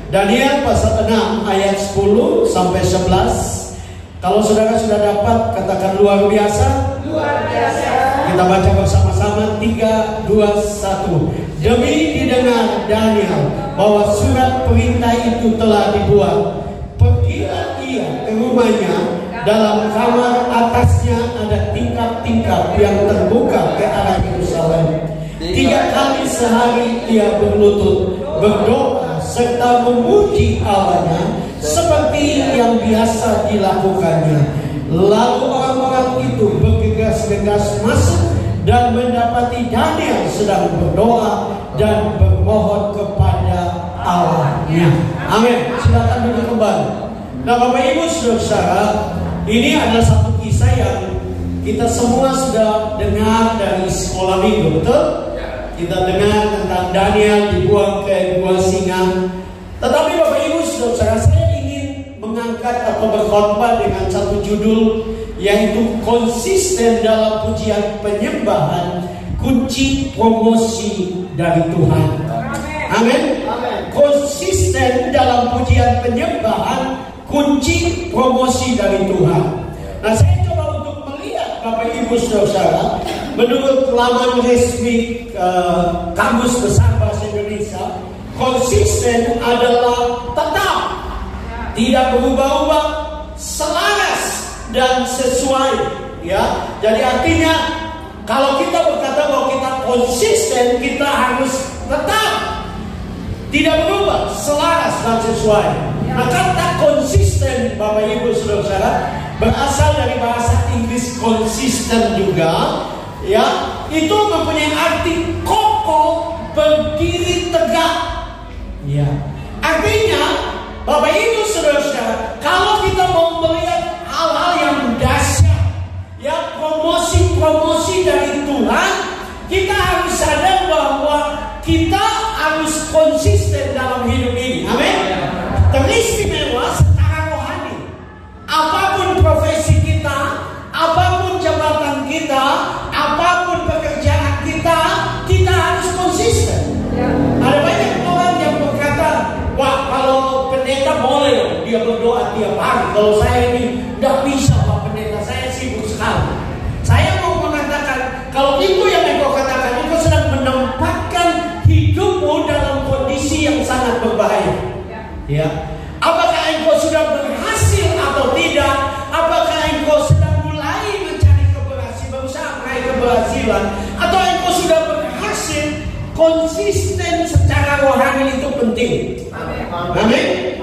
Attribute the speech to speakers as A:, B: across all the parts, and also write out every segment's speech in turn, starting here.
A: Daniel pasal 6 ayat 10 sampai 11. Kalau saudara sudah dapat, katakan luar biasa.
B: Luar biasa.
A: Kita baca bersama-sama 3, 2, 1. Demi didengar Daniel bahwa surat perintah itu telah dibuat, pergilah ia ke rumahnya. Dalam kamar atasnya ada tingkap-tingkap yang terbuka ke arah Yerusalem. 3 kali sehari ia berlutut, berdoa serta memuji Allahnya seperti yang biasa dilakukannya. Lalu orang-orang itu bergegas-gegas masuk dan mendapati Daniel sedang berdoa dan bermohon kepada Allahnya. Amin. Silakan duduk kembali. Nah, Bapak Ibu saudara, ini adalah satu kisah yang kita semua sudah dengar dari sekolah minggu, betul? Kita dengar tentang Daniel dibuang ke gua singa. Tetapi Bapak Ibu saudara, saya ingin mengangkat atau berkhotbah dengan satu judul, yaitu konsisten dalam pujian penyembahan, kunci promosi dari Tuhan. Amin. Konsisten dalam pujian penyembahan, kunci promosi dari Tuhan. Nah, saya coba untuk melihat Bapak Ibu saudara, menurut laman resmi Kamus Besar Bahasa Indonesia, konsisten adalah tetap, tidak berubah-ubah, selaras dan sesuai. Ya, jadi artinya kalau kita berkata bahwa kita konsisten, kita harus tetap, tidak berubah, selaras dan sesuai. Nah, kata konsisten Bapak Ibu saudara berasal dari bahasa Inggris consistent juga, ya, itu mempunyai arti kokoh, berdiri tegak. Ya, artinya Bapak Ibu saudara, kalau kita mau melihat hal-hal yang dahsyat, ya, promosi dari Tuhan, kita harus sadar bahwa kita harus konsisten dalam hidup ini. Amin. Teristimewa secara rohani. Apapun profesi kita, apapun jabatan kita, apapun pekerjaan kita, kita harus konsisten. Ada banyak orang yang berkata, wah, kalau pendeta boleh dia berdoa tiap hari. Kalau saya ini tidak bisa, Pak Pendeta, saya sibuk sekali. Saya mau mengatakan, kalau itu yang engkau katakan, engkau sedang menempatkan hidupmu dalam kondisi yang sangat berbahaya. Ya, apakah engkau sudah berhasil atau tidak? Apakah engkau sedang mulai mencari keberhasilan, berusaha meraih keberhasilan, atau engkau sudah berhasil? Konsisten secara rohani itu penting. Amin.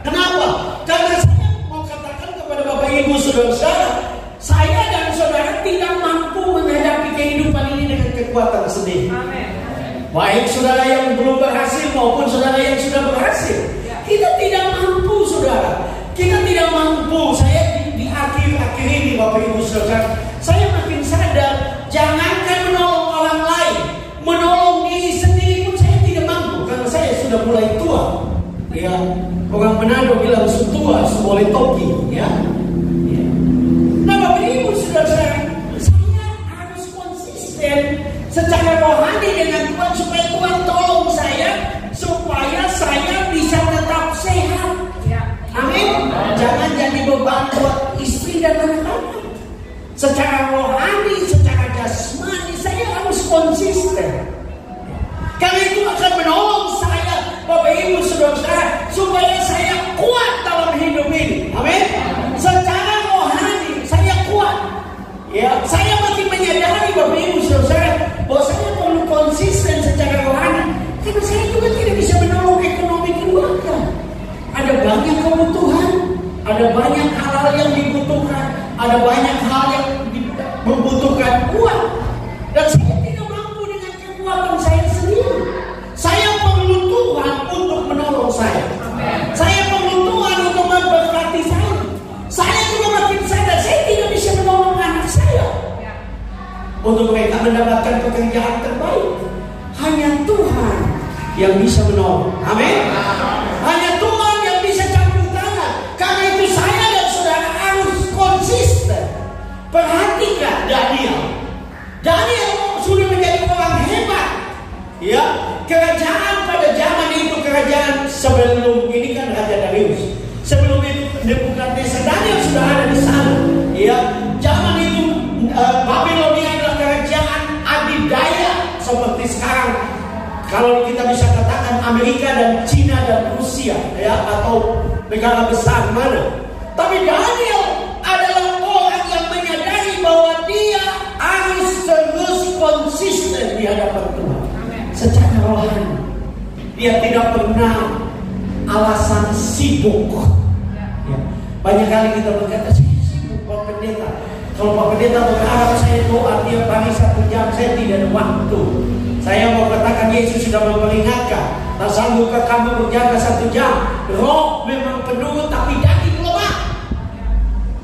A: Kenapa? Karena saya mau katakan kepada Bapak Ibu saudara, saya dan saudara tidak mampu menghadapi kehidupan ini dengan kekuatan sendiri. Baik saudara yang belum berhasil maupun saudara yang sudah berhasil, kita tidak mampu, saudara. Kita tidak mampu. Saya di akhir-akhir ini Bapak Ibu saudara, saya makin sadar, jangankan menolong orang lain, menolong diri sendiri pun saya tidak mampu, karena saya sudah mulai tua. Ya, orang Manado bilang sutua, boleh toki. Ya. Nah, Bapak Ibu saudara, saya harus konsisten secara rohani dengan Tuhan, supaya Tuhan tolong saya, supaya saya bisa tetap sehat. Amin. Jangan jadi beban buat istri dan anak-anak. Secara rohani, secara jasmani, saya harus konsisten. Karena itu akan menolong saya, Bapak Ibu saudara, supaya saya kuat dalam hidup ini. Amin. Secara rohani saya kuat. Ya, saya makin menyadari Bapak Ibu saudara bahwa saya perlu konsisten secara rohani, karena saya juga tidak bisa menolong ekonomi keluarga. Ada banyak kebutuhan, ada banyak hal-hal yang dibutuhkan, ada banyak hal yang membutuhkan uang, dan saya tidak mampu dengan kekuatan saya sendiri. Saya perlu Tuhan untuk menolong saya. Saya perlu Tuhan untuk memberkati saya. Saya juga makin sadar saya tidak bisa menolong anak saya untuk mereka mendapatkan pekerjaan terbaik. Hanya Tuhan yang bisa menolong. Amin. Hanya Tuhan yang bisa campur tangan. Karena itu saya dan saudara harus konsisten. Perhatikan Daniel. Daniel sudah menjadi orang hebat. Ya, kerajaan pada zaman itu kerajaan Sebelum ini kan Raja Darius. Sebelum itu Nebukadnezar, Daniel sudah ada di sana. Ya, zaman itu Babilonia adalah kerajaan adidaya seperti sekarang. Kalau kita bisa katakan Amerika dan Cina dan Rusia, ya, atau negara besar mana. Tapi Daniel adalah orang yang menyadari bahwa dia harus terus konsisten di hadapan Tuhan. Secara rohani, dia tidak pernah alasan sibuk. Ya. Banyak kali kita berkata, saya sibuk Pak Pendeta. Kalau Pak Pendeta berharap saya doa tiap hari 1 jam, saya tidak ada waktu. Saya mau katakan Yesus sudah memperingatkan, tak sanggupkah kamu berjaga 1 jam? Roh memang penuh tapi daging lemah.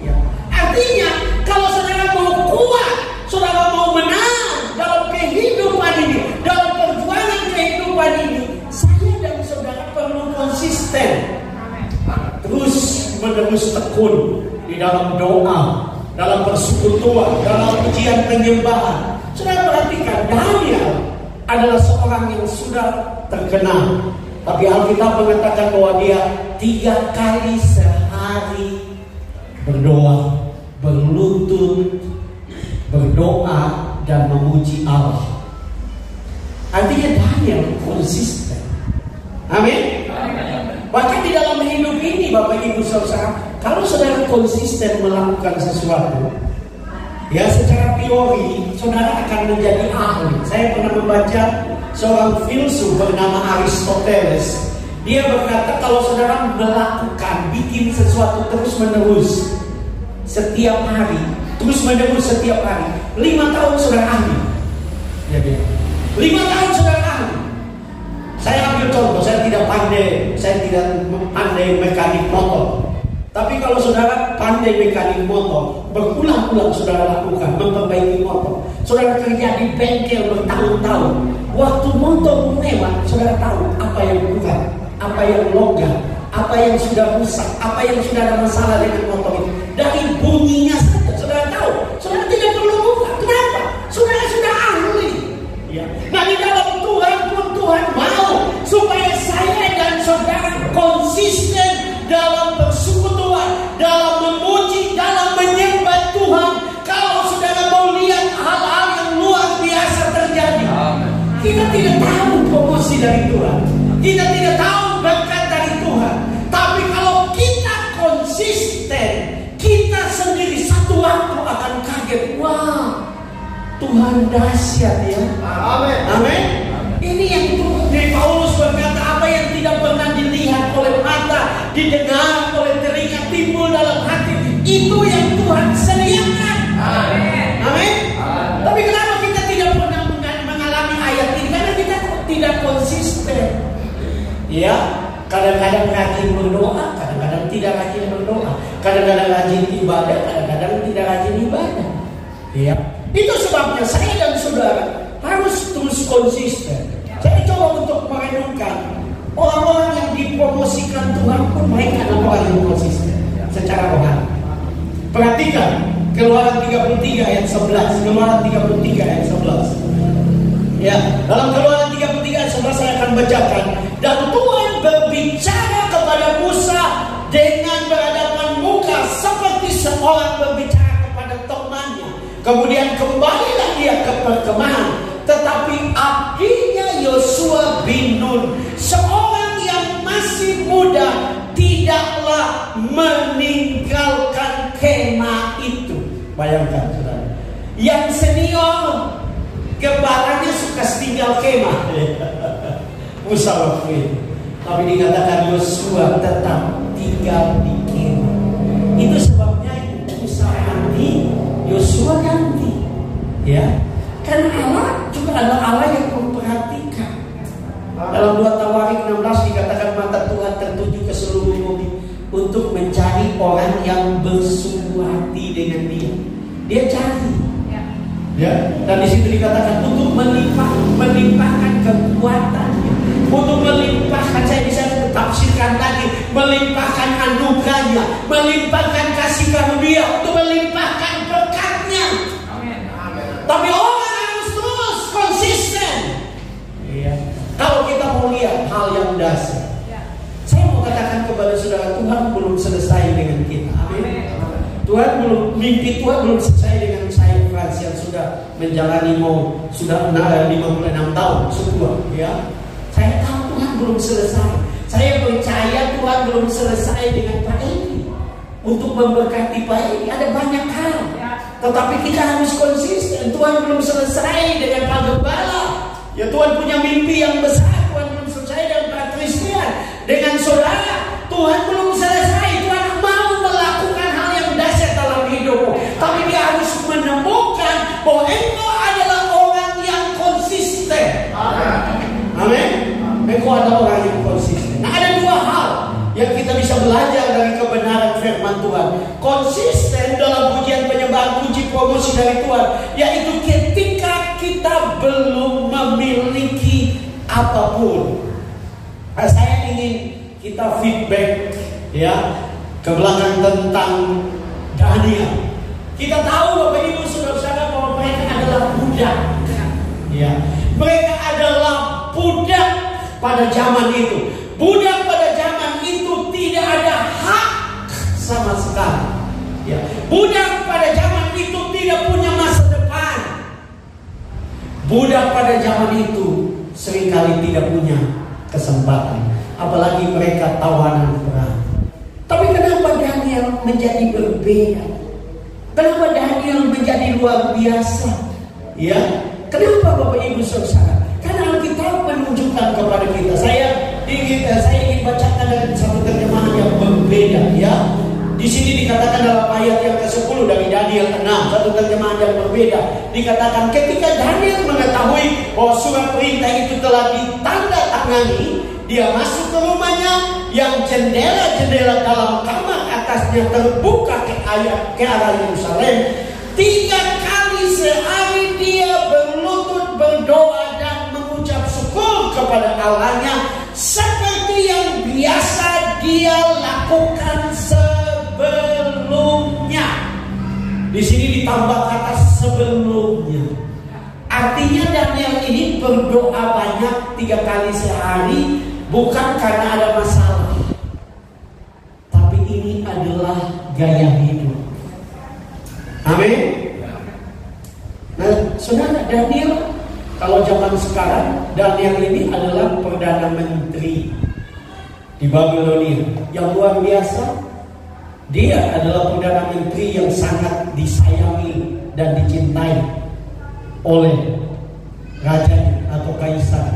A: Ya. Artinya kalau saudara mau kuat, saudara mau menang dalam kehidupan ini, dalam perjuangan kehidupan ini, saya dan saudara perlu konsisten. Terus menerus tekun di dalam doa, dalam persekutuan, dalam ujian penyembahan. Saudara perhatikan, Daniel adalah seorang yang sudah terkenal, tapi Alkitab mengatakan bahwa dia 3 kali sehari berdoa, berlutut, berdoa dan memuji Allah. Artinya Daniel konsisten. Amin. Bahkan di dalam hidup ini, Bapak Ibu Saudara, kalau saudara konsisten melakukan sesuatu, ya, secara teori saudara akan menjadi ahli. Saya pernah membaca seorang filsuf bernama Aristoteles. Dia berkata kalau saudara melakukan, bikin sesuatu terus menerus setiap hari, terus menerus setiap hari, 5 tahun saudara ahli. Ya, 5 tahun saudara ahli. Saya ambil contoh, saya tidak pandai mekanik motor. Tapi kalau saudara pandai mekanik motor, berulang-ulang saudara lakukan, memperbaiki motor. Saudara kerja di bengkel bertahun-tahun. Waktu motor mewah, saudara tahu apa yang kurang, apa yang logam, apa yang sudah rusak, apa yang sudah ada masalah dengan motor itu. Dari bunyinya saja saudara tahu. Saudara tidak perlu buka. Kenapa? Saudara sudah ahli. Ya. Nah, di dalam Tuhan pun Tuhan mau supaya saya dan saudara konsisten dalam persekutuan, dalam memuji, dalam menyembah Tuhan. Kalau saudara mau lihat hal-hal yang luar biasa terjadi, kita tidak tahu promosi dari Tuhan, kita tidak tahu berkat dari Tuhan. Tapi kalau kita konsisten, kita sendiri satu waktu akan kaget. Wah, Tuhan dahsyat ya. Amin. Amin. Ini yang Paulus berkata, apa yang tidak pernah dilihat oleh mata, didengar oleh telinga, timbul dalam hati, itu yang Tuhan sediakan. Amin. Amin. Tapi kenapa kita tidak pernah mengalami ayat ini? Karena kita tidak konsisten. Ya, kadang-kadang rajin berdoa, kadang-kadang tidak rajin berdoa, kadang-kadang rajin ibadah, kadang-kadang tidak rajin ibadah. Ya, itu sebabnya saya dan saudara harus terus konsisten. Saya coba untuk merenungkan orang-orang yang dipromosikan Tuhan pun mereka adalah orang yang konsisten secara rohani. Perhatikan Keluaran 33 ayat 11. Keluaran 33 ayat 11. Ya, dalam Keluaran 33 ayat 11 saya akan bacakan. Dan Tuhan berbicara kepada Musa dengan berhadapan muka seperti seorang berbicara kepada temannya. Kemudian kembalilah dia ke perkemahan. Tetapi abdinya Yosua bin Nun, seorang yang masih muda, tidaklah meninggalkan kemah itu. Bayangkan saudara, yang senior kepalanya suka tinggal kemah. Musa waktu itu. Tapi dikatakan Yosua tetap tinggal di kemah. Itu sebabnya Musa ganti, Yosua ganti. Ya. Karena Allah juga adalah Allah yang memperhatikan. Dalam 2 Tawarik 16 dikatakan mata Tuhan tertuju ke seluruh bumi untuk mencari orang yang bersungguh hati dengan Dia. Dia cari. Ya. Dan di situ dikatakan untuk melimpahkan kekuatannya, untuk melimpahkan, saya bisa tafsirkan lagi, melimpahkan anugerahnya, melimpahkan kasih karunia, untuk melimpahkan berkatnya. Amin. Tapi orang harus terus konsisten. Iya. Kalau kita mau lihat hal yang dasar, saudara-saudara, Tuhan belum selesai dengan kita. Amin. Mimpi Tuhan belum selesai dengan saya, Frans, yang sudah menjalani sudah 56 tahun semua, ya. Saya tahu Tuhan belum selesai. Saya percaya Tuhan belum selesai dengan Pak Edi. Untuk memberkati Pak Edi ada banyak hal, tetapi kita harus konsisten. Tuhan belum selesai dengan Pak Gembala. Ya, Tuhan punya mimpi yang besar. Tuhan belum selesai dengan Pak Christian, dengan saudara. Tuhan belum selesai. Tuhan mau melakukan hal yang dahsyat dalam hidupmu, tapi dia harus menemukan bahwa engkau adalah orang yang konsisten. Amin. Engkau adalah orang yang konsisten. Nah, ada dua hal yang kita bisa belajar dari kebenaran firman Tuhan. Konsisten dalam pujian penyembahan, puji promosi dari Tuhan, yaitu ketika kita belum memiliki apapun. Nah, saya ingin kita feedback, ya, ke belakang tentang Daniel. Kita tahu Bapak Ibu Saudara-saudara bahwa mereka adalah budak. Ya, mereka adalah budak pada zaman itu. Budak pada zaman itu tidak ada hak sama sekali. Ya, budak pada zaman itu tidak punya masa depan. Budak pada zaman itu seringkali tidak punya kesempatan, apalagi mereka tawanan perang. Tapi kenapa Daniel menjadi berbeda? Kenapa Daniel menjadi luar biasa? Ya, kenapa Bapak Ibu Saudara? Karena Alkitab menunjukkan kepada kita. Saya ingin bacakan dari satu terjemahan yang berbeda, ya. Di sini dikatakan dalam ayat yang ke-10 dari Daniel 6, satu terjemahan yang berbeda. Dikatakan ketika Daniel mengetahui bahwa surat perintah itu telah ditandatangani, dia masuk ke rumahnya yang jendela-jendela dalam kamar atasnya terbuka ke arah Yerusalem. 3 kali sehari dia berlutut berdoa dan mengucap syukur kepada Allahnya seperti yang biasa dia lakukan sebelumnya. Di sini ditambah kata sebelumnya. Artinya Daniel ini berdoa banyak 3 kali sehari, bukan karena ada masalah, tapi ini adalah gaya hidup. Amin. Nah, saudara, Daniel, kalau zaman sekarang, Daniel ini adalah Perdana Menteri di Babilonia yang luar biasa. Dia adalah Perdana Menteri yang sangat disayangi dan dicintai oleh raja atau kaisar.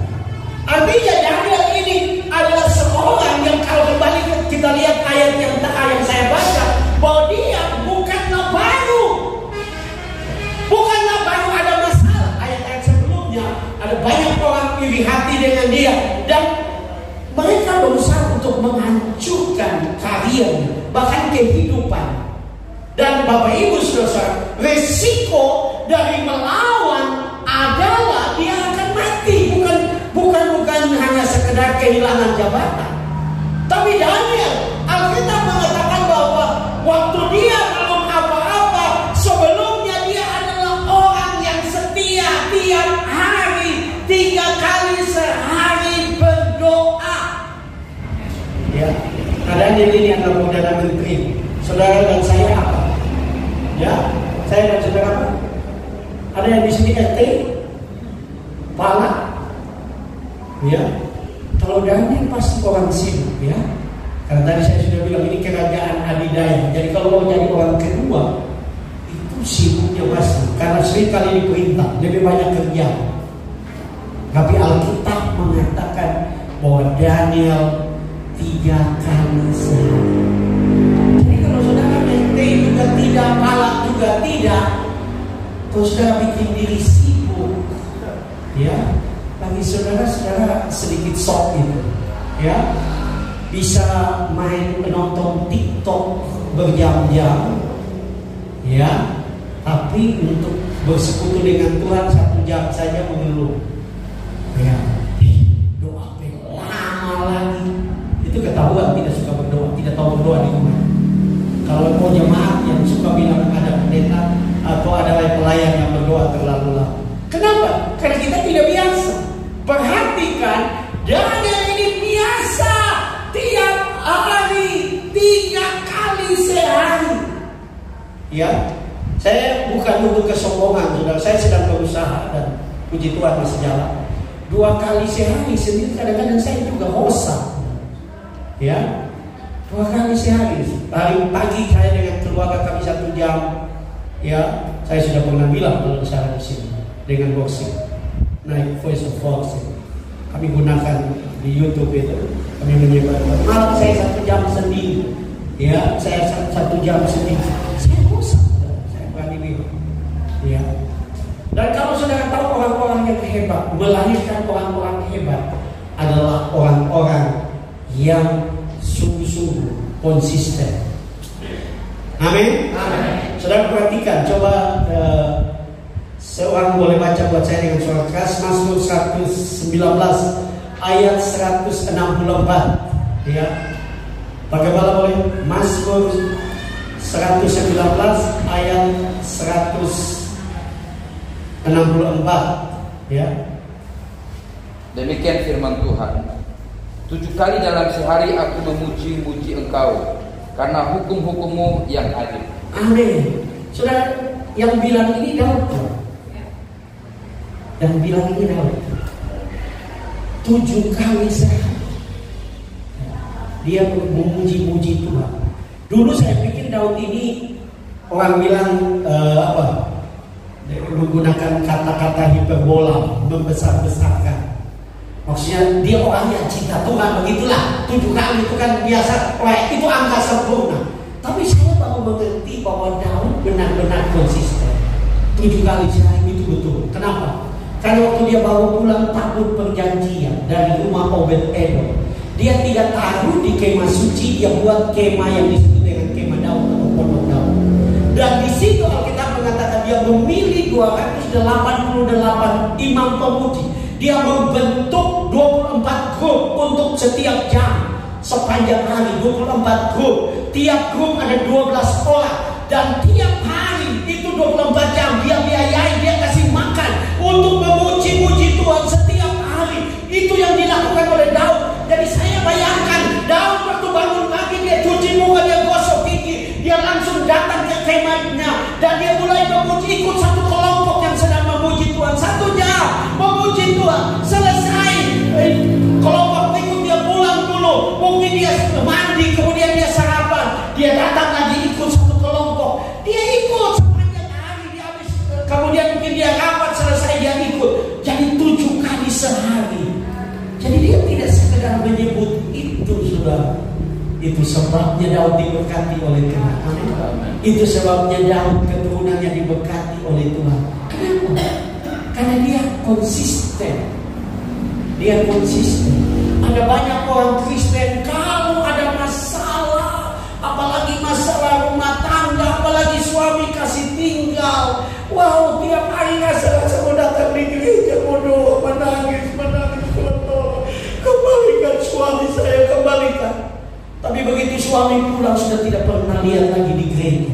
A: Artinya Daniel ini adalah seorang yang, kalau kembali kita lihat ayat yang saya baca, bahwa dia bukanlah baru ada masalah. Ayat-ayat sebelumnya ada banyak orang iri hati dengan dia, dan mereka berusaha untuk menghancurkan karirnya, bahkan kehidupan. Dan Bapak Ibu Saudara, resiko dari melawan adalah dia akan mati, bukan hanya sekedar kehilangan jabatan. Tapi Daniel, Alkitab mengatakan bahwa waktu dia belum apa-apa, sebelumnya dia adalah orang yang setia tiap hari, 3 kali sehari berdoa. Ya, Daniel ini adalah Perdana Menteri. Saudara dan saya apa? Ya, saya dan saudara apa? Ada yang di sini RT, Pala. Ya, kalau Daniel pasti orang sibuk, ya. Karena tadi saya sudah bilang ini kerajaan adidaya. Jadi kalau mau jadi orang kedua, itu sibuknya pasti. Karena seringkali diperintah lebih banyak kerja. Tapi Alkitab mengatakan bahwa Daniel 3 kali sehari. Jadi kalau saudara mente juga tidak, Pala juga tidak, kalau saudara bikin diri sibuk, ya. Bagi saudara-saudara sedikit sok itu, ya, bisa main menonton TikTok berjam-jam, ya, tapi untuk bersekutu dengan Tuhan 1 jam saja mengeluh, ya, doa lama lagi, itu ketahuan tidak suka berdoa, tidak tahu berdoa di rumah. Kalau mau jemaat yang suka bilang ada pendeta atau ada pelayan yang berdoa terlalu lama. Kenapa? Karena kita tidak biasa. Perhatikan, Daniel ini biasa tiap hari Ya, saya bukan untuk kesombongan, saudara. Saya sedang berusaha dan puji Tuhan masih jalan. 2 kali sehari sendiri kadang-kadang saya juga bosan. Ya, 2 kali sehari. Hari pagi saya dengan keluarga kami 1 jam. Ya, saya sudah pernah bilang kalau saya di sini dengan worship, naik voice of worship. Kami gunakan di YouTube itu. Kami menyebarkan. Malam saya 1 jam sendiri. Ya, saya 1 jam sendiri. Saya bosan. Saya berani bilang. Ya. Dan kalau saudara tahu orang-orang yang hebat, melahirkan orang-orang hebat adalah orang-orang yang sungguh-sungguh konsisten. Amin. Amin. Saudara perhatikan, coba seorang boleh baca buat saya dengan suara keras Mazmur 119 ayat 164. Ya. Bagaimana boleh? Mazmur 119 ayat 164. Ya.
B: Demikian firman Tuhan. 7 kali dalam sehari aku memuji-muji Engkau karena hukum-hukum-Mu yang adil.
A: Amin. Saudara, yang bilang ini Daud. Yang bilang ini Daud. 7 kali sehari dia memuji-muji Tuhan. Dulu saya pikir Daud ini orang bilang menggunakan kata-kata hiperbola, membesar-besarkan. Maksudnya dia orang yang cinta Tuhan, begitulah. 7 kali itu kan biasa, itu angka sempurna. Tapi saya baru mengerti bahwa Daud benar-benar konsisten. 7 kali sehari itu betul. Kenapa? Karena waktu dia bawa pulang tabut perjanjian dari rumah Obed-Edom, dia tidak taruh di kemah suci, dia buat kemah yang disebut dengan kemah Daud atau pondok Daud. Dan di situ Alkitab mengatakan dia memilih 288 imam pemuji. Dia membentuk 24 grup untuk setiap jam sepanjang hari, 24 grup. Tiap grup ada 12 orang dan tiap hari itu 24 jam dia biayai, dia kasih makan untuk memuji-muji Tuhan setiap hari. Itu yang dilakukan oleh Daud. Jadi saya bayangkan Daud waktu bangun pagi dia cuci muka, dia gosok gigi, dia langsung datang ke kemahnya dan dia mulai memuji, ikut satu kelompok yang sedang memuji Tuhan 1 jam memuji Tuhan. Selesai kelompok ikut, dia pulang dulu, mungkin dia mandi, kemudian dia sarapan, dia datang lagi ikut satu kelompok, dia ikut sepanjang hari, dia habis, kemudian mungkin dia rapat selesai dia ikut. Jadi 7 kali sehari. Jadi dia tidak sekedar menyebut itu, saudara. Itu sebabnya Daud diberkati oleh Tuhan. Itu sebabnya Daud keturunannya diberkati oleh Tuhan. Kenapa? Karena dia konsisten. Dia konsisten. Ada banyak orang Kristen kalau ada masalah, apalagi masalah rumah tangga, apalagi suami kasih tinggal, wow, tiap hari rasa-rasa mau datang di gereja, mau doa, menangis, kembalikan suami saya, kembalikan. Tapi begitu suami pulang sudah tidak pernah lihat lagi di gereja.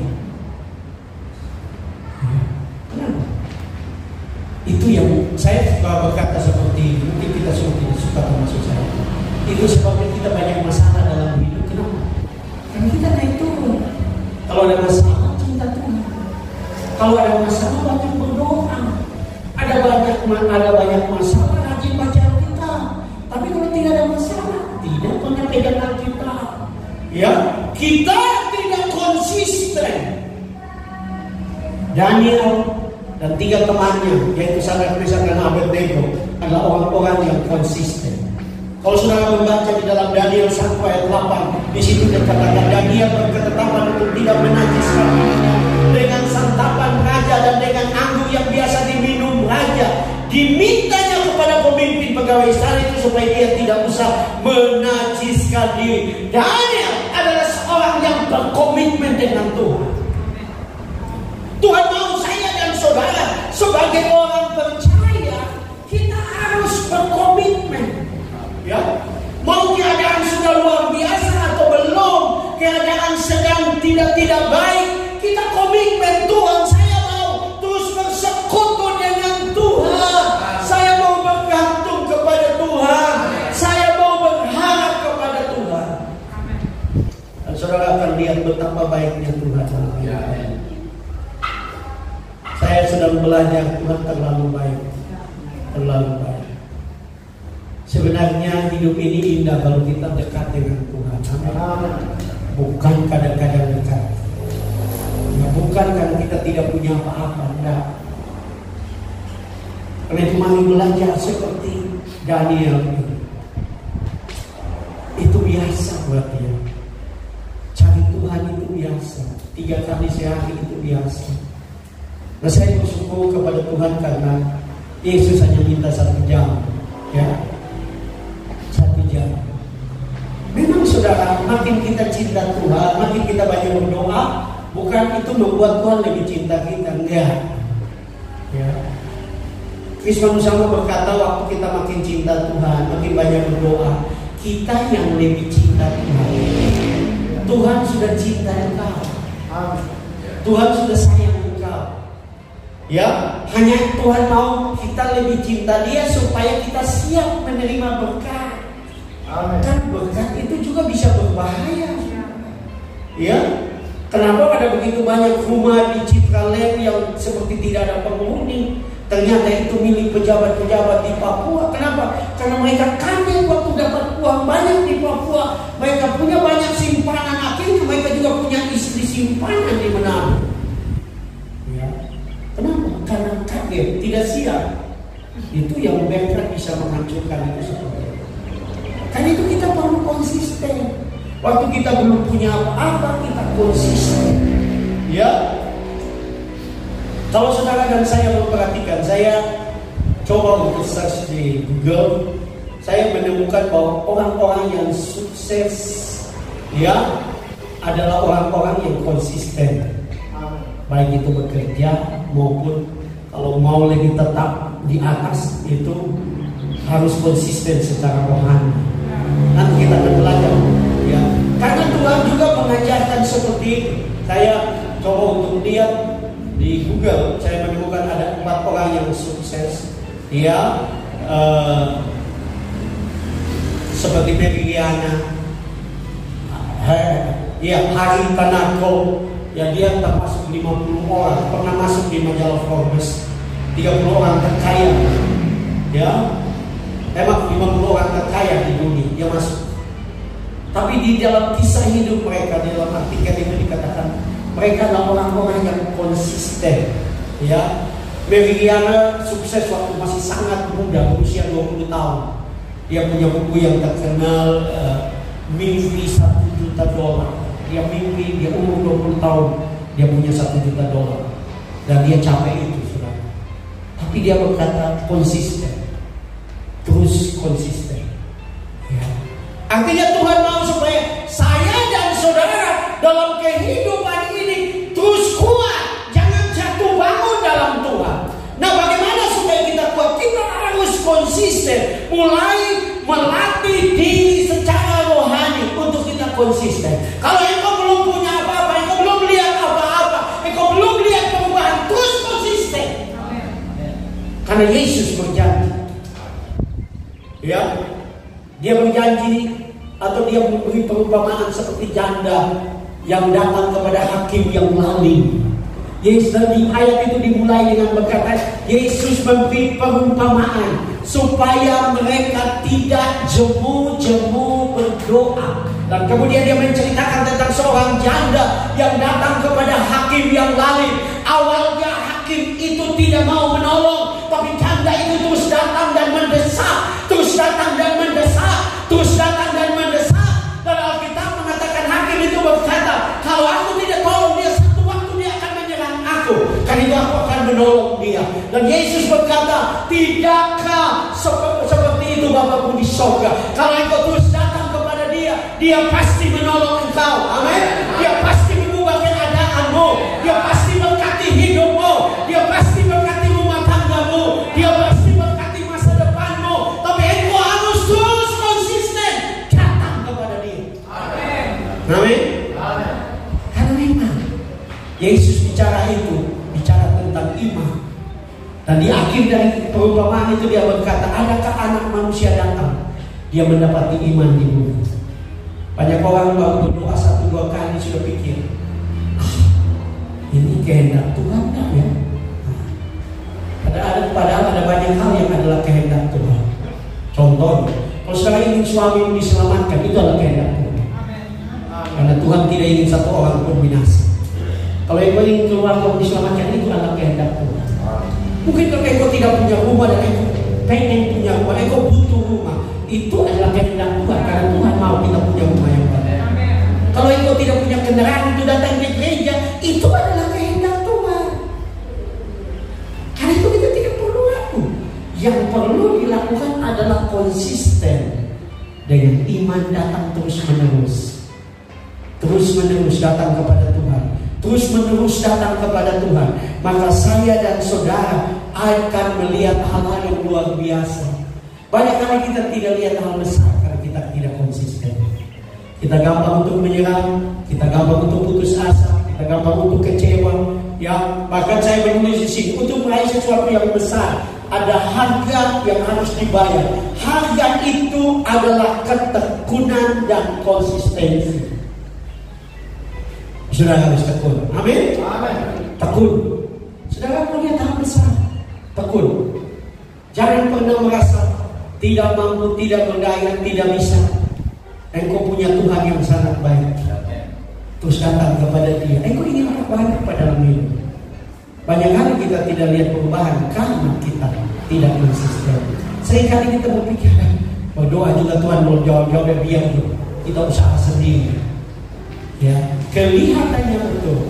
A: Kenapa? Itu yang saya suka berkata seperti, mungkin kita semua tidak suka termasuk saya. Itu sebabnya kita banyak masalah dalam hidup. Kenapa? Karena kita naik turun. Kalau ada masalah, cinta Tuhan. Kalau ada masalah, banyak berdoa. Ada banyak masalah, rajin baca Alkitab. Tapi kalau tidak ada masalah, tidak pernah pegang Alkitab. Ya, kita tidak konsisten. Daniel dan 3 temannya, yaitu Sadrak, Mesak dan Abednego, adalah orang-orang yang konsisten. Kalau saudara membaca di dalam Daniel 1 ayat 8, di situ dikatakan Daniel berketetapan untuk tidak menajiskan dirinya dengan santapan raja dan dengan anggur yang biasa diminum raja. Dimintanya kepada pemimpin pegawai istana itu supaya dia tidak usah menajiskan diri. Daniel adalah seorang yang berkomitmen dengan Tuhan. Tuhan mau saya dan saudara sebagai orang percaya, kita harus berkomitmen. Ya, mau keadaan sudah luar biasa atau belum, keadaan sedang tidak baik, kita komitmen. Tuhan, saya mau terus bersekutu dengan Tuhan. Saya mau bergantung kepada Tuhan. Saya mau berharap kepada Tuhan. Dan saudara akan lihat betapa baiknya Tuhan. sedang belajar, Tuhan terlalu baik. Terlalu baik. Sebenarnya hidup ini indah kalau kita dekat dengan Tuhan. Bukan kadang-kadang dekat. Ya, bukan karena kita tidak punya apa-apa. Enggak. Karena itu mari belajar seperti Daniel. Itu biasa buat dia. Cari Tuhan itu biasa. 3 kali sehari itu biasa. Nah, saya bersyukur kepada Tuhan karena Yesus hanya minta 1 jam, ya, 1 jam. Memang saudara, makin kita cinta Tuhan, makin kita banyak berdoa, bukan itu membuat Tuhan lebih cinta kita, enggak. Ya. Kristus sama berkata waktu kita makin cinta Tuhan, makin banyak berdoa, kita yang lebih cinta Tuhan. Tuhan sudah cinta engkau. Tuhan sudah sayang engkau. Ya, hanya Tuhan mau kita lebih cinta Dia supaya kita siap menerima berkat. Kan berkat itu juga bisa berbahaya. Ya, kenapa pada begitu banyak rumah di Citraland yang seperti tidak ada penghuni? Ternyata itu milik pejabat-pejabat di Papua. Kenapa? Karena mereka kaya waktu dapat uang banyak di Papua. Mereka punya banyak simpanan. Akhirnya mereka juga punya istri simpanan di Manado. Ya. Kenapa? Karena kaget, tidak siap. Itu yang mereka bisa menghancurkan itu semua. Karena itu kita perlu konsisten. Waktu kita belum punya apa-apa, kita konsisten. Ya. Kalau saudara dan saya memperhatikan, saya coba untuk search di Google, saya menemukan bahwa orang-orang yang sukses, ya, adalah orang-orang yang konsisten. Baik itu bekerja maupun kalau mau lebih tetap di atas itu harus konsisten secara rohani. Nanti kita akan belajar, ya. Karena Tuhan juga mengajarkan seperti itu. Saya coba untuk lihat di Google, saya menemukan ada 4 orang yang sukses. Dia seperti Meriana, Hari Tanako, ya, dia termasuk 50 orang, pernah masuk di majalah Forbes, 30 orang terkaya, ya, emang 50 orang terkaya di dunia, dia masuk. Tapi di dalam kisah hidup mereka, di dalam artikel itu dikatakan mereka adalah orang-orang yang konsisten, ya. Meriana sukses waktu masih sangat muda, berusia 20 tahun. Dia punya buku yang terkenal, Mimpi $1 juta. Dia mimpi, dia umur 20 tahun, dia punya $1 juta. Dan dia capai itu, saudara. Tapi dia berkata konsisten, terus konsisten. Ya. Artinya Tuhan mau supaya saya dan saudara dalam kehidupan ini terus kuat, jangan jatuh bangun dalam Tuhan. Nah, bagaimana supaya kita kuat? Kita harus konsisten, mulai melatih diri secara rohani untuk kita konsisten. Kalau engkau belum punya apa-apa, engkau belum lihat apa-apa, engkau belum lihat perubahan, terus konsisten. Karena Yesus berjanji, ya, dia berjanji atau dia memberi perumpamaan seperti janda yang datang kepada hakim yang lalim. Yesus di ayat itu dimulai dengan berkata, Yesus memberi perumpamaan supaya mereka tidak jemu-jemu berdoa. Dan kemudian dia menceritakan tentang seorang janda yang datang kepada hakim yang lalim. Awalnya hakim itu tidak mau menolong, tapi janda itu terus datang dan mendesak, terus datang dan mendesak, terus datang dan mendesak. Dan Alkitab mengatakan hakim itu berkata, kalau aku tidak tolong dia, satu waktu dia akan menyerang aku. Karena itu aku akan menolong dia. Dan Yesus berkata, tidakkah seperti itu Bapakku di sorga? Kalau engkau terus datang kepada dia, dia pasti menolong engkau. Amin. Dia pasti mengubah keadaanmu. Dia pasti berkati hidupmu. Dia pasti berkati rumah tanggamu. Dia pasti berkati masa depanmu. Tapi engkau harus terus konsisten datang kepada dia. Amin. Amin. Karena memang Yesus bicara itu, bicara tentang iman. Dan di akhir dari perumpamaan itu dia berkata, adakah anak manusia datang, dia mendapati iman di bumi? Banyak orang baru berdoa 1-2 kali sudah pikir, ini kehendak Tuhan kan ya? Padahal ada banyak hal yang adalah kehendak Tuhan. Contoh, kalau sekarang ingin suami diselamatkan, itu adalah kehendak Tuhan. Karena Tuhan tidak ingin satu orang pun binasa. Kalau engkau ingin keluarga diselamatkan, itu adalah kehendak Tuhan. Mungkin kalau engkau tidak punya rumah dan engkau pengen punya rumah, engkau butuh rumah, itu adalah kehendak Tuhan. Karena Tuhan mau kita punya rumah yang baik. Kalau engkau tidak punya kendaraan untuk datang ke gereja, itu adalah kehendak Tuhan. Karena itu kita tidak perlu aku. Yang perlu dilakukan adalah konsisten dengan iman datang terus menerus datang kepada Tuhan, terus menerus datang kepada Tuhan. Maka saya dan saudara akan melihat hal-hal yang luar biasa. Banyak kali kita tidak lihat hal besar karena kita tidak konsisten. Kita gampang untuk menyerang, kita gampang untuk putus asa, kita gampang untuk kecewa. Ya, bahkan saya menulis di sini, untuk meraih sesuatu yang besar ada harga yang harus dibayar. Harga itu adalah ketekunan dan konsistensi. Saudara harus tekun. Amin. Tekun. Saudara punya hal besar. Tekun. Jangan pernah merasa tidak mampu, tidak berdaya, tidak bisa. Engkau punya Tuhan yang sangat baik. Terus datang kepada Dia. Engkau ingin apa banyak pada dalam hidup. Banyak kali kita tidak lihat perubahan karena kita tidak konsisten. Seringkali kita berpikir, berdoa juga Tuhan belum jawab-jawab, biar kita usaha sendiri. Ya, kelihatannya betul,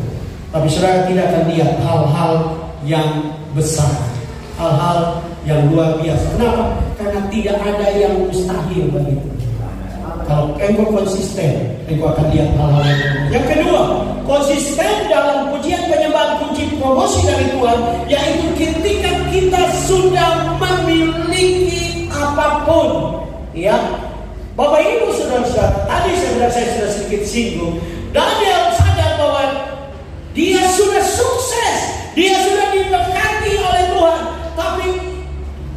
A: tapi saudara tidak akan lihat hal-hal yang besar, hal-hal yang luar biasa. Kenapa? Karena tidak ada yang mustahil begitu. Kalau engkau konsisten, engkau akan lihat hal-hal yang berbeda. Yang kedua, konsisten dalam pujian penyembahan, puji promosi dari Tuhan, yaitu ketika kita sudah memiliki apapun. Ya, Bapak Ibu saudara-saudara, tadi saya sudah sedikit singgung. Daniel sadar bahwa dia sudah sukses, dia sudah diberkati oleh Tuhan. Tapi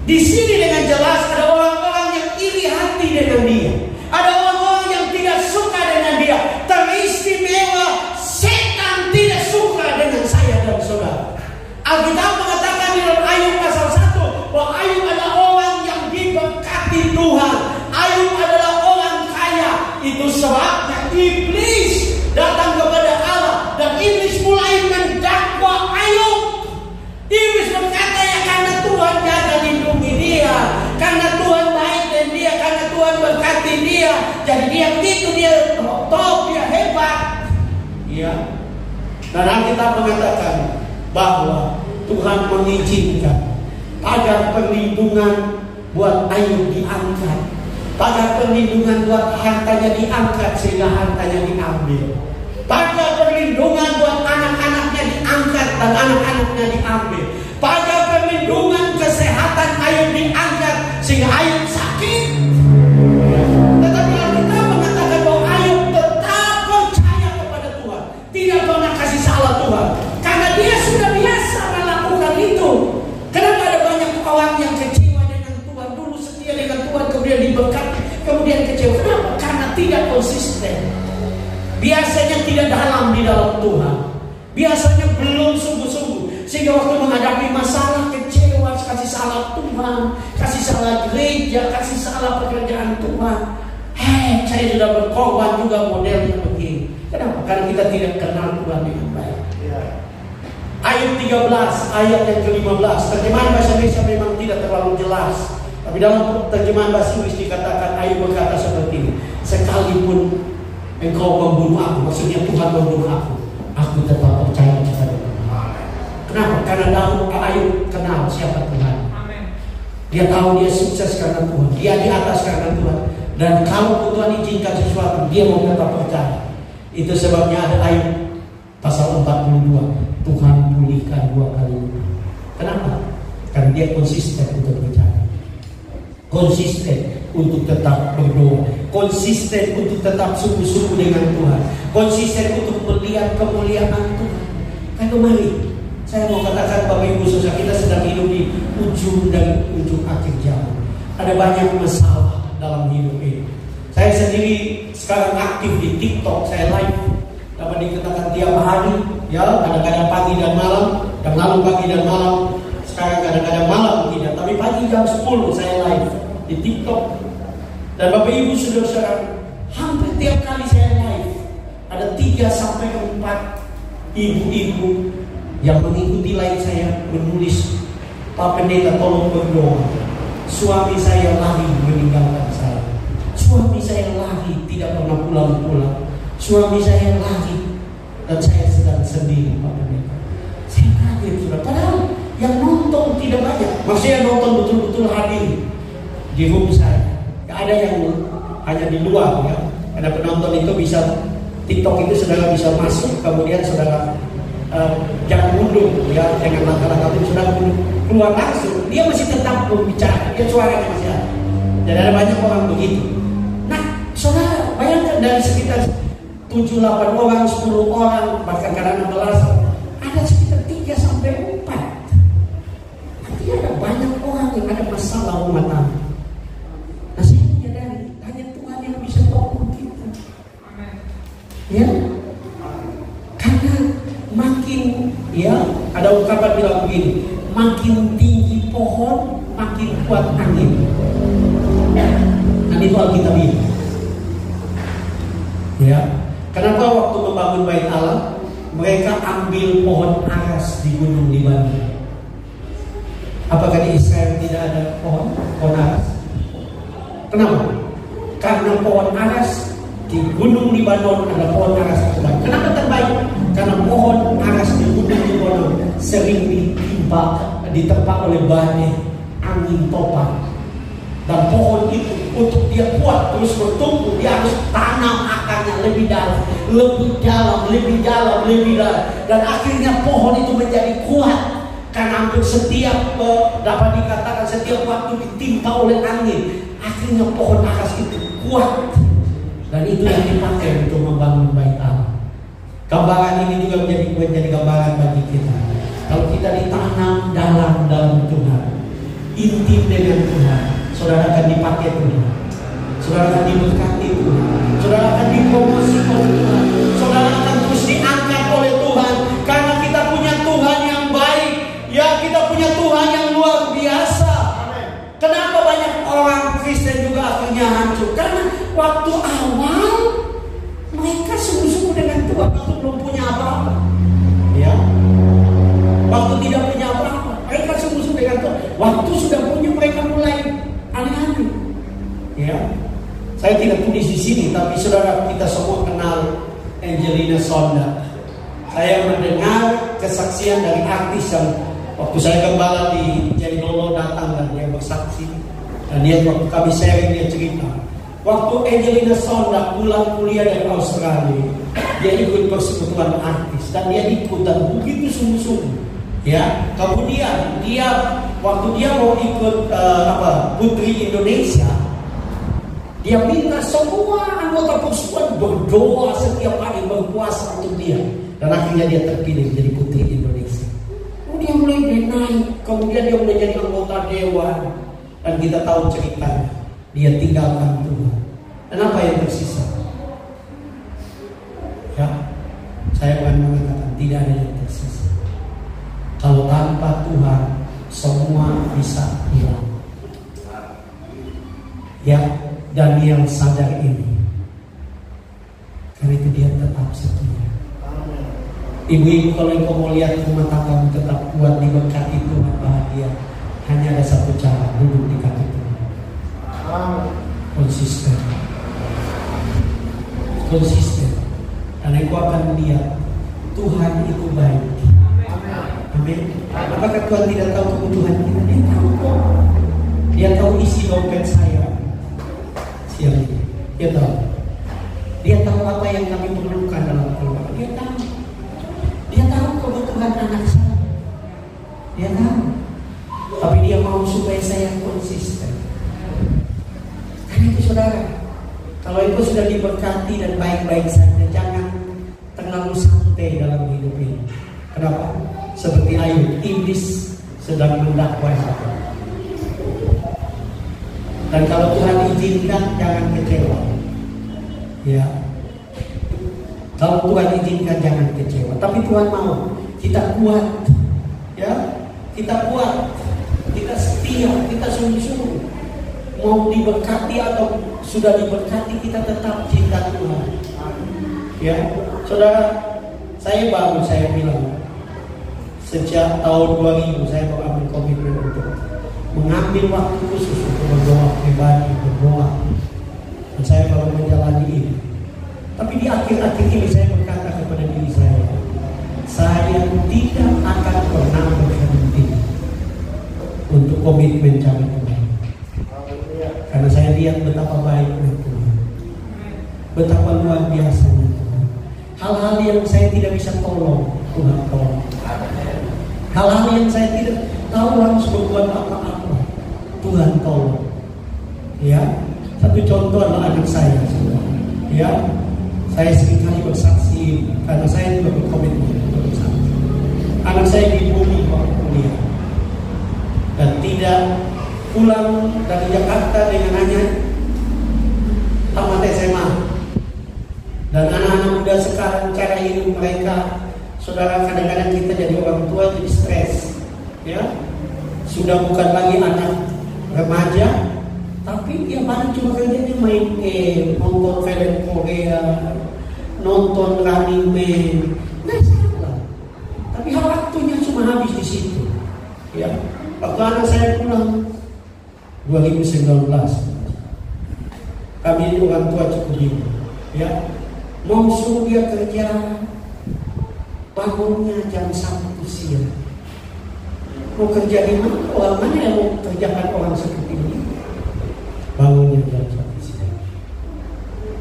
A: di sini dengan jelas ada orang-orang yang iri hati dengan dia. Ada orang-orang yang tidak suka dengan dia. Teristimewa, setan tidak suka dengan saya dan saudara. Alkitab mengatakan di dalam Ayub pasal 1 bahwa Ayub adalah orang yang diberkati Tuhan. Ayub adalah orang kaya. Itu sebabnya iblis datang kepada Allah dan iblis mulai mendakwa Ayub. Iblis berkata, ya karena Tuhan jaga lindungi dia, karena Tuhan baik dan dia, karena Tuhan berkati dia, jadi dia begitu, dia top, dia hebat. Ya. Dan Alkitab mengatakan bahwa Tuhan mengizinkan agar perlindungan buat Ayub diangkat, agar perlindungan buat hartanya diangkat sehingga hartanya diambil, agar perlindungan buat anak-anaknya diangkat dan anak-anaknya diambil, agar perlindungan kesehatan Ayub diangkat sehingga Ayub sakit. Tetapi Alkitab mengatakan bahwa Ayub tetap percaya kepada Tuhan, tidak pernah kasih salah Tuhan, karena dia sudah biasa melakukan itu. Kenapa ada banyak orang yang kecewa dengan Tuhan, dulu setia dengan Tuhan, kemudian diberkati, kemudian kecewa? Kenapa? Karena tidak konsisten. Biasanya tidak dalam di dalam Tuhan, biasanya belum sungguh-sungguh, sehingga waktu menghadapi masalah kecewa, kasih salah Tuhan, kasih salah gereja, kasih salah pekerjaan Tuhan. Saya sudah berkorban juga modelnya begini. Kenapa? Karena kita tidak kenal Tuhan dengan baik. Ayat 13 ayat yang ke-15, terjemahan bahasa Indonesia memang tidak terlalu jelas, tapi dalam terjemahan bahasa Inggris dikatakan, Ayub berkata seperti ini, sekalipun engkau membunuh aku, maksudnya Tuhan membunuh aku tetap percaya kepada Tuhan. Kenapa? Karena Ayub kenal siapa Tuhan. Dia tahu dia sukses karena Tuhan, dia di atas karena Tuhan, dan kalau Tuhan izinkan sesuatu, dia mau tetap percaya. Itu sebabnya ada Ayub pasal 42, Tuhan pulihkan 2 kali lipat. Kenapa? Karena dia konsisten untuk percaya, konsisten untuk tetap berdoa, konsisten untuk tetap sungguh-sungguh dengan Tuhan, konsisten untuk melihat kemuliaan Tuhan. Karena mari, saya mau katakan Bapak Ibu saudara, kita sedang hidup di ujung dan ujung akhir zaman. Ada banyak masalah dalam hidup ini. Saya sendiri sekarang aktif di TikTok, saya live, dapat dikatakan tiap hari, ya, kadang-kadang pagi dan malam, dan lalu pagi dan malam. Sekarang kadang-kadang malam tidak, tapi pagi jam 10 saya live di TikTok. Dan Bapak Ibu saudara-saudara, hampir tiap kali saya live ada 3 sampai 4 ibu-ibu yang mengikuti live saya menulis, Pak Pendeta tolong berdoa, suami saya lari meninggalkan saya, suami saya lari tidak pernah pulang-pulang, suami saya lari dan saya sedang sendiri, Pak Pendeta. Saya kaget sudah, padahal yang nonton tidak banyak, maksudnya nonton betul-betul hadir di room saya. Gak ada yang hanya di luar ya. Ada penonton itu bisa TikTok itu saudara bisa masuk, kemudian saudara jangan mundur ya dengan langkah-langkah itu, saudara keluar langsung, dia masih tetap berbicara, dia suaranya masih ada. Jadi ada banyak orang begitu. Nah, saudara bayangkan dari sekitar 7-8 orang, 10 orang, bahkan kadang 16, ada sekitar 3 sampai 4. Artinya ada banyak orang yang ada masalah rumah tangga. Nah, saya menyadari hanya Tuhan yang bisa tolong kita. Ya, karena makin ya ada ungkapan bilang begini, makin tinggi pohon makin kuat angin. Dan itu Alkitabiah. Ya, kenapa waktu membangun bait Allah mereka ambil pohon aras di Gunung Libanon? Apakah di Israel tidak ada pohon aras? Kenapa? Karena pohon aras di Gunung Libanon ada pohon aras terbaik. Kenapa terbaik? Karena pohon aras di Gunung Libanon sering ditempa oleh badai, angin topan. Dan pohon itu untuk dia kuat terus bertumbuh, dia harus tanam akarnya lebih dalam, lebih dalam, lebih dalam, lebih dalam. Dan akhirnya pohon itu menjadi kuat. Karena hampir setiap dapat dikatakan setiap waktu ditimpa oleh angin, akhirnya pohon aras itu kuat. Dan itu yang dipakai untuk membangun bait Allah. Gambaran ini juga menjadi gambaran bagi kita. Kalau kita ditanam dalam Tuhan, intim dengan Tuhan, saudara akan dipakai Tuhan, saudara akan diberkati Tuhan, saudara akan dipromosi oleh Tuhan, saudara akan terus diangkat oleh Tuhan. Karena kita punya Tuhan yang baik, ya kita punya Tuhan yang luar biasa. Kenapa banyak orang Kristen juga akhirnya hancur? Karena waktu awal mereka sungguh-sungguh dengan Tuhan, waktu belum punya apa-apa, ya, waktu tidak punya apa-apa, mereka sungguh-sungguh dengan Tuhan. Waktu sudah punya, mereka mulai aneh-aneh. Ya, saya tidak tulis di sini, tapi saudara kita semua kenal Angelina Sonda. Saya mendengar kesaksian dari artis yang waktu saya gembala di Jendolo datang dan dia bersaksi, dan dia waktu kami sharing dia cerita. Waktu Angelina Sonda pulang kuliah dari Australia, dia ikut persekutuan artis dan dia ikut dan begitu sungguh-sungguh. Ya, kemudian waktu dia mau ikut Putri Indonesia, dia minta semua anggota persekutuan berdoa setiap hari, berpuasa untuk dia, dan akhirnya dia terpilih menjadi Putri Indonesia. Kemudian mulai naik, kemudian dia mulai jadi anggota dewan, dan kita tahu ceritanya. Dia tinggalkan Tuhan. Dan apa yang tersisa? Ya, saya akan mengatakan tidak ada yang tersisa. Kalau tanpa Tuhan, semua bisa hilang. Ya, Daniel sadar ini. Karena itu dia tetap setia. Ibu-ibu, kalau engkau mau lihat rumah tanggamu tetap kuat, diberkati Tuhan, bahagia, hanya ada satu cara, duduk di kaki Tuhan. Konsisten. Dan engkau akan melihat Tuhan itu baik. Amin. Apakah Tuhan tidak tahu kebutuhan kita? Dia tahu kok. Dia tahu isi dompet saya siang ini. Dia tahu. Dia tahu apa yang kami perlukan dalam keluarga. Dia tahu. Dia tahu kebutuhan anak saya. Dia tahu. Tapi dia mau supaya saya konsisten. Karena itu saudara, kalau itu sudah diberkati dan baik-baik saja, jangan terlalu santai dalam hidup ini. Kenapa? Seperti Ayub, iblis sedang mendakwai saya. Dan kalau Tuhan izinkan, jangan kecewa. Ya, kalau Tuhan izinkan, jangan kecewa. Tapi Tuhan mau kita kuat. Ya, kita kuat. iya, kita sungguh-sungguh mau diberkati atau sudah diberkati, kita tetap cinta Tuhan. Ya, saudara, saya bilang sejak tahun 2000 saya mengambil komitmen untuk mengambil waktu khusus untuk berdoa pribadi, berdoa. Dan saya baru menjalani ini. Tapi di akhir-akhir ini saya berkata kepada diri saya tidak akan pernah berhenti untuk komitmen cari Tuhan. Karena saya lihat betapa baiknya Tuhan, betapa luar biasanya Tuhan. Hal-hal yang saya tidak bisa tolong, Tuhan tolong. Hal-hal yang saya tidak tahu harus berbuat apa-apa, Tuhan tolong. Ya, satu contoh adalah anak saya, ya. Saya seringkali bersaksi karena saya juga berkomitmen untuk bersaksi. Anak saya dibully waktu kuliah dan tidak pulang dari Jakarta dengan hanya tamat SMA. Dan anak-anak muda sekarang cara hidup mereka, saudara, kadang-kadang kita jadi orang tua jadi stres, ya. Sudah bukan lagi anak remaja, tapi ya paling cuma kerjanya main game, nonton film Korea, nonton Running Man, nggak salah. Tapi waktunya cuma habis di situ. Ya, waktu anak saya pulang 2019, kami ini orang tua cukup bingung. Ya, mau suruh dia kerja, bangunnya jam 1 siang. Mau kerja di mana? Orang mana yang mau kerjakan orang seperti ini? Bangunnya jam 1 siang.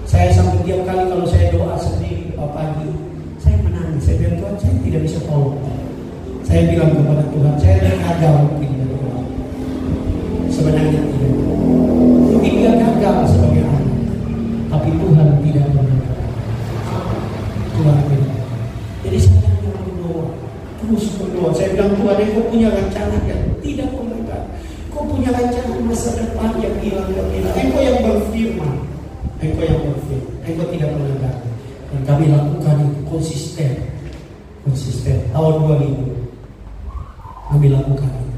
A: Saya sampai tiap kali kalau saya doa sendiri pagi, saya menangis. Saya bilang, Tuhan, saya tidak bisa tolong. Saya bilang kepada Tuhan, saya gagal mungkin dari Tuhan. Sebenarnya tidak. Mungkin dia gagal sebagai anak, tapi Tuhan tidak mengagal. Tuhan tidak. Jadi saya hanya berdoa, terus berdoa. Saya bilang, Tuhan, Engkau punya rencana yang tidak mengagal. Engkau punya rencana masa depan yang hilang. Engkau yang berfirman. Engkau yang berfirman. Engkau tidak mengagal. Dan kami lakukan itu konsisten. Tahun 2000 kami lakukan itu.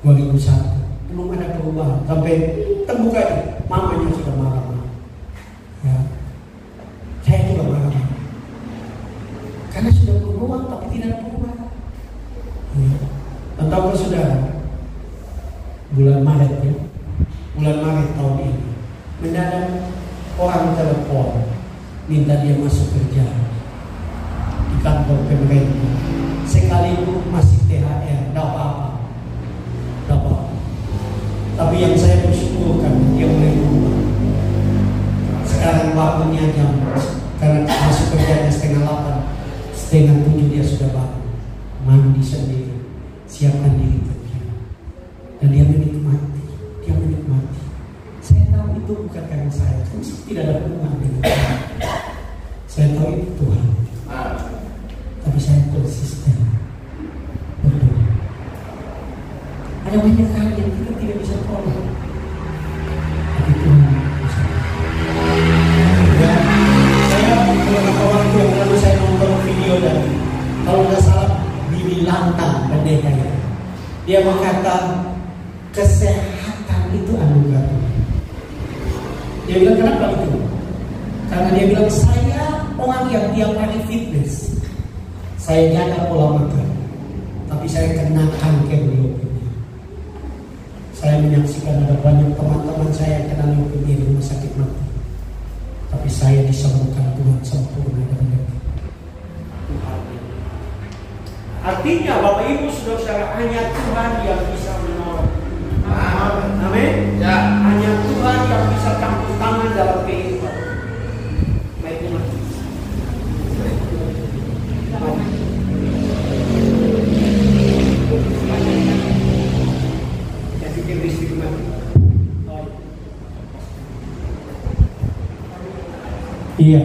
A: 2001 belum ada perubahan sampai terbuka itu. Mamanya sudah marah. Ya. Saya juga marah. Karena sudah berubah tapi tidak berubah. Ya. Dan tahu saudara, bulan Maret tahun ini mendadak orang telepon minta dia masuk kerja di kantor pemerintah, sekalipun masih THR, tidak apa-apa. Tapi yang saya bersyukurkan dia mulai berubah. Sekarang bangunnya karena masuk kerjanya 7:30, 6:30 dia sudah bangun, mandi sendiri, siapkan diri kerja, dan dia menikmati. Saya tahu itu bukan karena saya tidak ada hubungan dengan Tuhan. Saya tahu itu Tuhan, tapi saya konsisten berdoa. Ada banyak hal yang kita tidak bisa tolong, tapi Tuhan bisa. Ya, saya beberapa waktu yang lalu saya nonton video dan kalau nggak salah Bibi Lantang pendeta ya, dia berkata kesehatan itu anugerah Tuhan. Dia bilang kenapa itu? Karena dia bilang saya orang yang tiap hari fitness, saya jaga pola makan, tapi saya kena kanker leukemia. Saya menyaksikan ada banyak teman-teman saya yang kena leukemia di rumah sakit mati, tapi saya disembuhkan Tuhan sempurna dari leukemia. Artinya Bapak Ibu Saudara, hanya Tuhan yang bisa menolong. Amin. Ya. Hanya Tuhan yang bisa campur tangan dalam kehidupan. Baik Tuhan. Saya pikir listrik mati. Iya.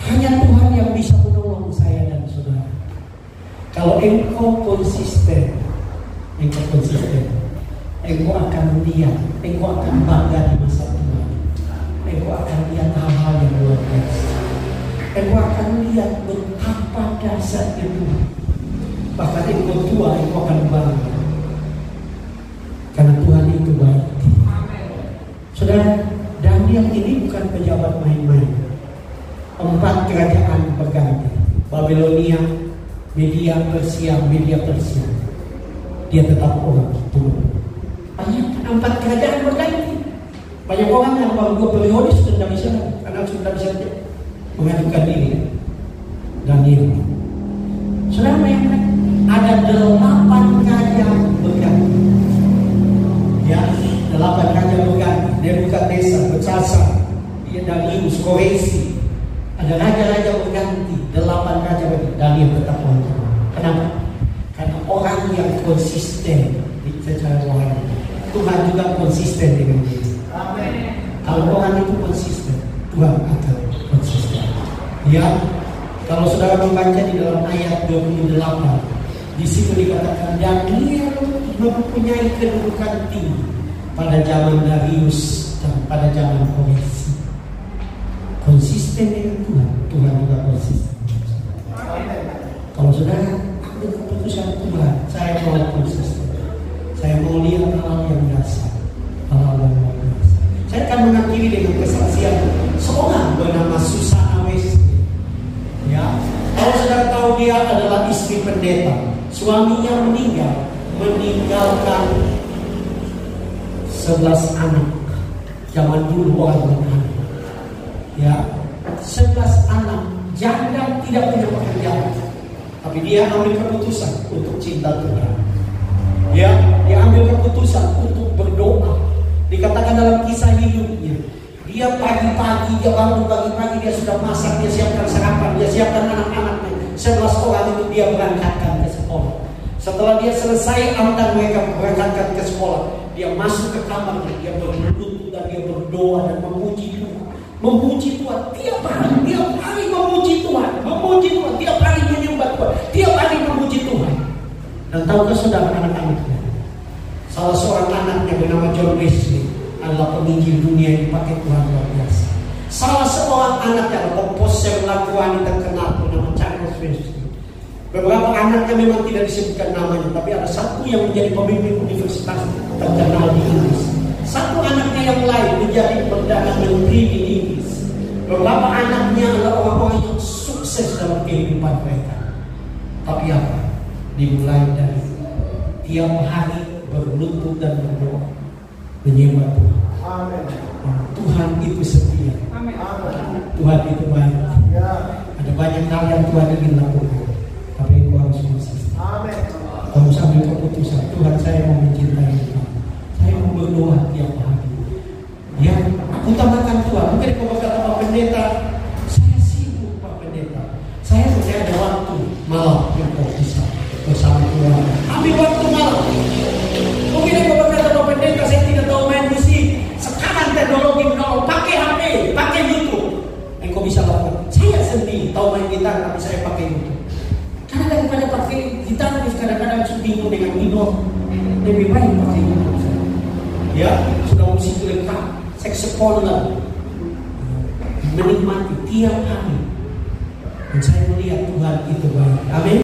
A: Hanya Tuhan yang bisa menolong saya dan saudara. Kalau engkau konsisten, engkau akan lihat, engkau akan bangga di masa tua. Engkau akan lihat hal-hal yang luar biasa. Engkau akan lihat betapa dahsyatnya Tuhan. Bahkan engkau tua, engkau akan bangga. Saudara, Daniel ini bukan pejabat main-main. 4 kerajaan berganti. Babilonia, Media Persia. Dia tetap orang turun. Banyak 4 kerajaan berganti. Banyak orang yang baru 2 periode sudah tidak bisa, karena sudah bisa mengajukan diri. Daniel. Saudara, ada 8 kerajaan berganti. Ya, 8 kerajaan berganti. Nebukadnezar, Belshazzar, Darius, Koresi. Ada raja-raja berganti, 8 raja berganti. Daniel tetap orang. Kenapa? Karena orang yang konsisten secara rohani. Tuhan juga konsisten dengan dia. Amin. Kalau orang itu konsisten, Tuhan akan konsisten. Ya, kalau saudara membaca di dalam ayat 28, di situ dikatakan Daniel mempunyai kedudukan tinggi pada zaman Darius dan pada zaman Koresi. Konsisten dengan Tuhan, Tuhan juga konsisten. Kalau saudara ambil keputusan Tuhan, saya mau konsisten. Saya mau lihat hal yang dasar, hal yang luar biasa. Saya akan mengakhiri dengan kesaksian seorang bernama Susana Wesley. Ya, kalau saudara tahu dia adalah istri pendeta. Suaminya meninggalkan 11 anak. Zaman dulu orang beranak. Ya, 11 anak, janda, tidak punya pekerjaan. Tapi dia ambil keputusan untuk cinta Tuhan. Ya, dia ambil keputusan untuk berdoa. Dikatakan dalam kisah hidupnya, dia pagi-pagi, dia bangun pagi-pagi, dia sudah masak, dia siapkan sarapan, dia siapkan anak-anaknya. 11 orang itu dia berangkatkan ke sekolah. Setelah dia selesai antar mereka berangkatkan ke sekolah, dia masuk ke kamarnya, dia berlutut dan dia berdoa dan memuji Tuhan. Memuji Tuhan tiap hari memuji Tuhan, tiap hari menyembah Tuhan, tiap hari memuji Tuhan. Dan tahukah saudara anak-anaknya? Salah seorang anaknya bernama John Wesley adalah penginjil dunia yang dipakai Tuhan luar biasa. Salah seorang anaknya adalah komposer lagu wanita terkenal bernama Charles Wesley. Beberapa anaknya memang tidak disebutkan namanya, tapi ada satu yang menjadi pemimpin universitas terkenal di Inggris. Satu anaknya yang lain menjadi perdana menteri di Inggris. Beberapa anaknya adalah orang-orang yang sukses dalam kehidupan mereka. Tapi apa? Dimulai dari tiap hari berlutut dan berdoa, menyembah Tuhan. Amin. Tuhan itu setia. Amin. Tuhan itu baik. Ada banyak hal yang Tuhan ingin lakukan, tapi engkau harus konsisten. Amin. Kamu sambil keputusan, Tuhan, saya mau mencintai Tuhan. Saya mau berdoa tiap hari. Ya, utamakan Tuhan. Mungkin kau berkata, Pak Pendeta, saya sibuk Pak Pendeta. Saya ada waktu malam yang kau bisa bersama Tuhan. Ambil waktu malam. Mungkin kau berkata, Pak Pendeta, saya tidak tahu main musik. Sekarang teknologi kalau pakai HP, pakai YouTube, engkau bisa lakukan. Saya sendiri tahu main gitar, tapi saya pakai YouTube. Karena daripada pakai gitar, kadang-kadang bingung dengan minor. Lebih baik pakai YouTube. Ya, sudah musik lengkap, saksofon lah, menikmati tiap hari. Dan saya melihat Tuhan itu baik. Amin.